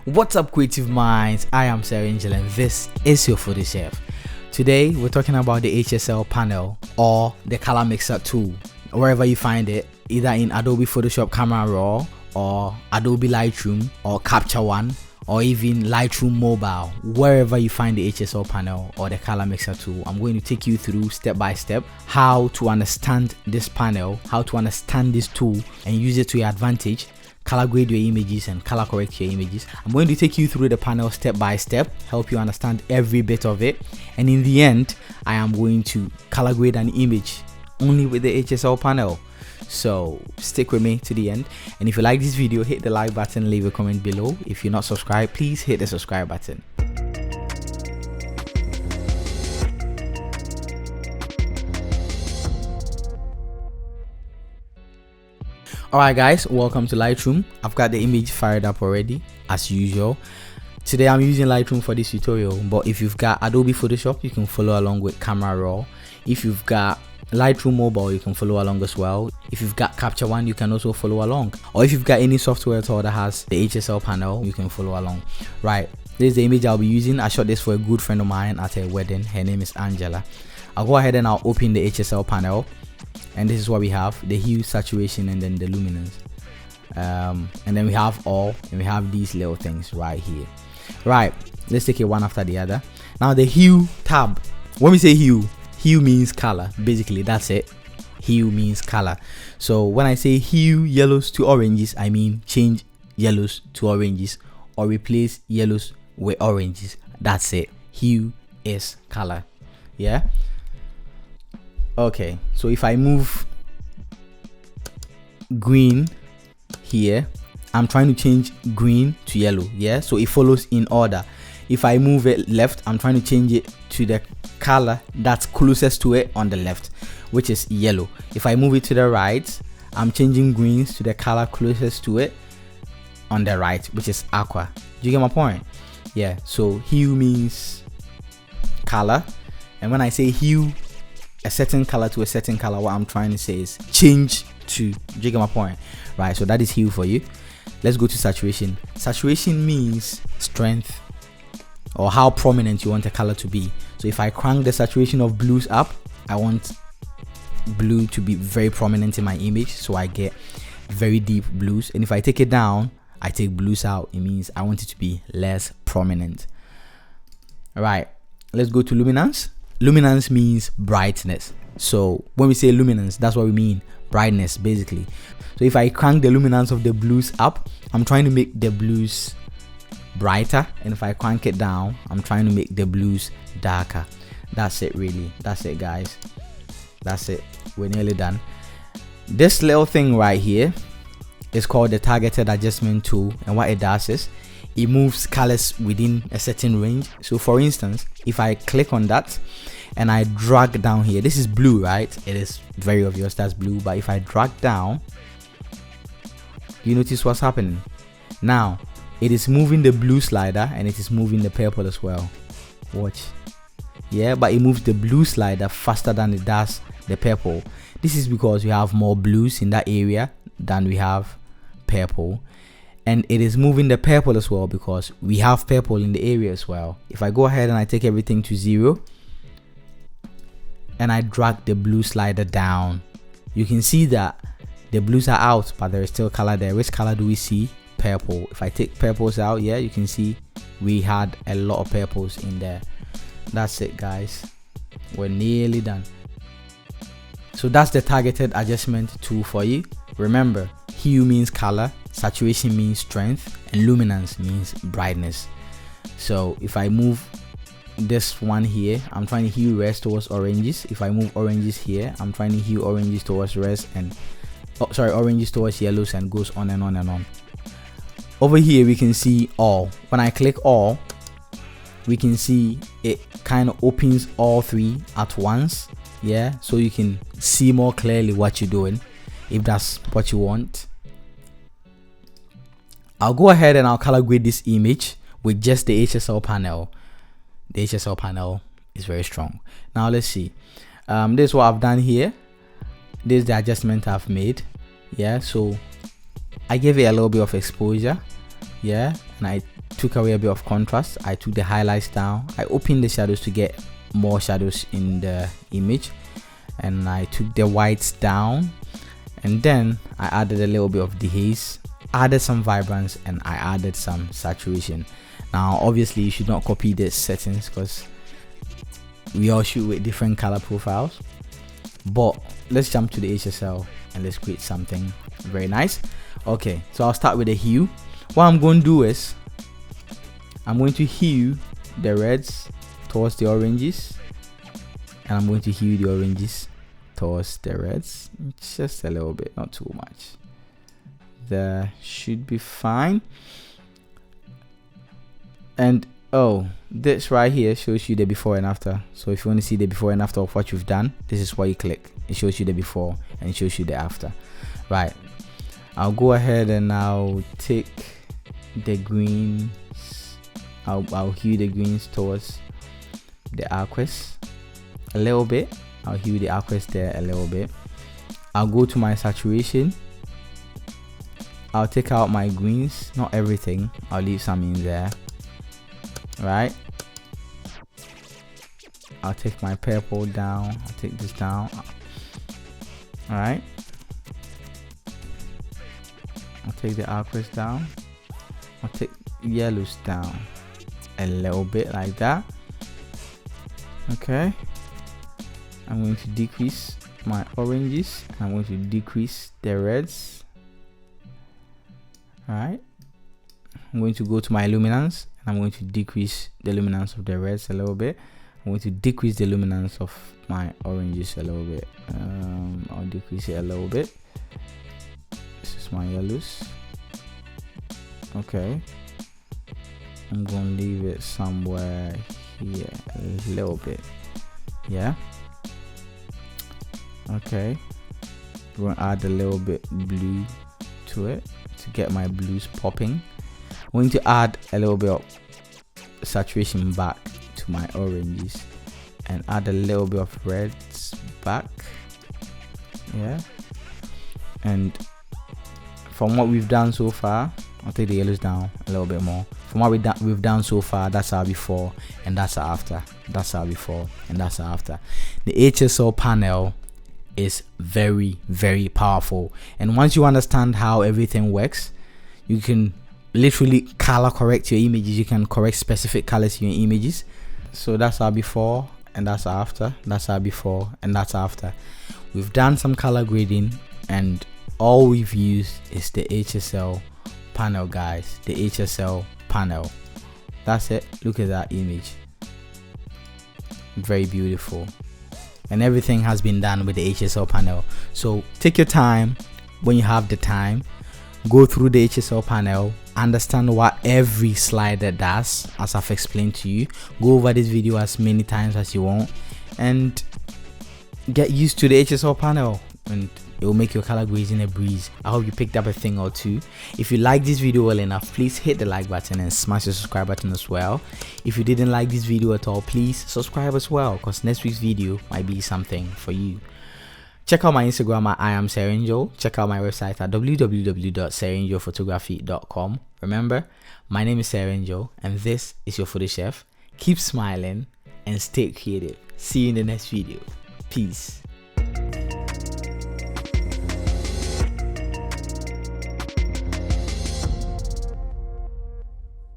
What's up, creative minds? I am Sarah Angel and this is your Photo Chef. Today we're talking about the HSL panel or the color mixer tool, wherever you find it, either in Adobe Photoshop Camera Raw or Adobe Lightroom or Capture One or even Lightroom Mobile. Wherever you find the HSL panel or the color mixer tool, I'm going to take you through step by step how to understand this panel, how to understand this tool and use it to your advantage. Color grade your images and color correct your images. I'm going to take you through the panel step by step, help you understand every bit of it, and in the end I am going to color grade an image only with the HSL panel. So stick with me to the end, and if you like this video, hit the like button, leave a comment below. If you're not subscribed, please hit the subscribe button. Alright guys, welcome to Lightroom. I've got the image fired up already as usual. Today I'm using Lightroom for this tutorial, but if you've got Adobe Photoshop, you can follow along with Camera Raw. If you've got Lightroom Mobile, you can follow along as well. If you've got Capture One, you can also follow along. Or if you've got any software at all that has the HSL panel, you can follow along. Right, this is the image I'll be using. I shot this for a good friend of mine at a wedding. Her name is Angela. I'll go ahead and I'll open the HSL panel. And this is what we have: the hue, saturation, and then the luminance. And then we have all, and we have these little things right here. Right, let's take it one after the other. Now the hue tab, when we say hue means color. Basically that's it. Hue means color. So when I say hue yellows to oranges, I mean change yellows to oranges or replace yellows with oranges. That's it. Hue is color. Yeah. Okay, so if I move green here, I'm trying to change green to yellow. Yeah, so it follows in order. If I move it left, I'm trying to change it to the color that's closest to it on the left, which is yellow. If I move it to the right, I'm changing greens to the color closest to it on the right, which is aqua. Do you get my point? Yeah, so hue means color, and when I say hue a certain color to a certain color, what I'm trying to say is change to. Do you get my point? Right, so that is hue for you. Let's go to saturation. Saturation means strength or how prominent you want a color to be. So if I crank the saturation of blues up, I want blue to be very prominent in my image, so I get very deep blues. And if I take it down, I take blues out, it means I want it to be less prominent. All right, let's go to luminance. Luminance means brightness. So when we say luminance, that's what we mean, brightness basically. So if I crank the luminance of the blues up, I'm trying to make the blues brighter, and if I crank it down, I'm trying to make the blues darker. That's it really. That's it guys. That's it. We're nearly done. This little thing right here is called the targeted adjustment tool, and what it does is it moves colors within a certain range. So for instance, if I click on that and I drag down here, this is blue, right? It is very obvious that's blue, but if I drag down, you notice what's happening. Now it is moving the blue slider and it is moving the purple as well. Watch. Yeah, but it moves the blue slider faster than it does the purple. This is because we have more blues in that area than we have purple, and it is moving the purple as well because we have purple in the area as well. If I go ahead and I take everything to 0 and I drag the blue slider down, you can see that the blues are out, but there is still color there. Which color do we see? Purple. If I take purples out, yeah, you can see we had a lot of purples in there. That's it guys, we're nearly done. So that's the targeted adjustment tool for you. Remember, hue means color, saturation means strength, and luminance means brightness. So if I move this one here, I'm trying to hue reds towards oranges. If I move oranges here, I'm trying to hue oranges towards reds, and oranges towards yellows, and goes on and on and on. Over here we can see all. When I click all, we can see it kind of opens all three at once. Yeah, so you can see more clearly what you're doing if that's what you want. I'll go ahead and I'll color grade this image with just the HSL panel. The HSL panel is very strong. Now let's see. This is what I've done here. This is the adjustment I've made. Yeah, so I gave it a little bit of exposure. Yeah, and I took away a bit of contrast. I took the highlights down. I opened the shadows to get more shadows in the image, and I took the whites down, and then I added a little bit of dehaze, added some vibrance, and I added some saturation. Now obviously you should not copy the settings because we all shoot with different color profiles, but let's jump to the HSL and let's create something very nice. Okay, so I'll start with the hue. What I'm going to do is I'm going to hue the reds towards the oranges, and I'm going to hue the oranges towards the reds, just a little bit, not too much. That should be fine. And oh, this right here shows you the before and after. So if you want to see the before and after of what you've done, this is what you click. It shows you the before and it shows you the after. Right, I'll go ahead and I'll take the greens. I'll hue the greens towards the aquas a little bit. I'll hue the aquas there a little bit. I'll go to my saturation. I'll take out my greens, not everything. I'll leave some in there. Right, I'll take my purple down. I'll take this down. All right, I'll take the aquas down. I'll take yellows down a little bit like that. Okay, I'm going to decrease my oranges. I'm going to decrease the reds. All right, I'm going to go to my luminance. I'm going to decrease the luminance of the reds a little bit. I'm going to decrease the luminance of my oranges a little bit. I'll decrease it a little bit. This is my yellows. Okay, I'm going to leave it somewhere here a little bit. Yeah, okay, we're going to add a little bit blue to it to get my blues popping. I'm going to add a little bit of saturation back to my oranges and add a little bit of reds back. Yeah, and from what we've done so far, I'll take the yellows down a little bit more. From what we've done so far, that's our before and that's our after. That's our before and that's our after. The HSL panel is very, very powerful, and once you understand how everything works, you can literally color correct your images. You can correct specific colors in your images. So that's our before and that's our after. That's our before and that's after. We've done some color grading, and all we've used is the HSL panel, guys. The HSL panel. That's it. Look at that image. Very beautiful. And everything has been done with the HSL panel. So take your time. When you have the time, go through the HSL panel, understand what every slider does as I've explained to you. Go over this video as many times as you want and get used to the HSL panel, and it will make your color grading a breeze. I hope you picked up a thing or two. If you like this video well enough, please hit the like button and smash the subscribe button as well. If you didn't like this video at all, please subscribe as well, because next week's video might be something for you. Check out my Instagram at IamSarAngel. Check out my website at www.sarangelphotography.com. Remember, my name is SarAngel and this is your photo chef. Keep smiling and stay creative. See you in the next video. Peace.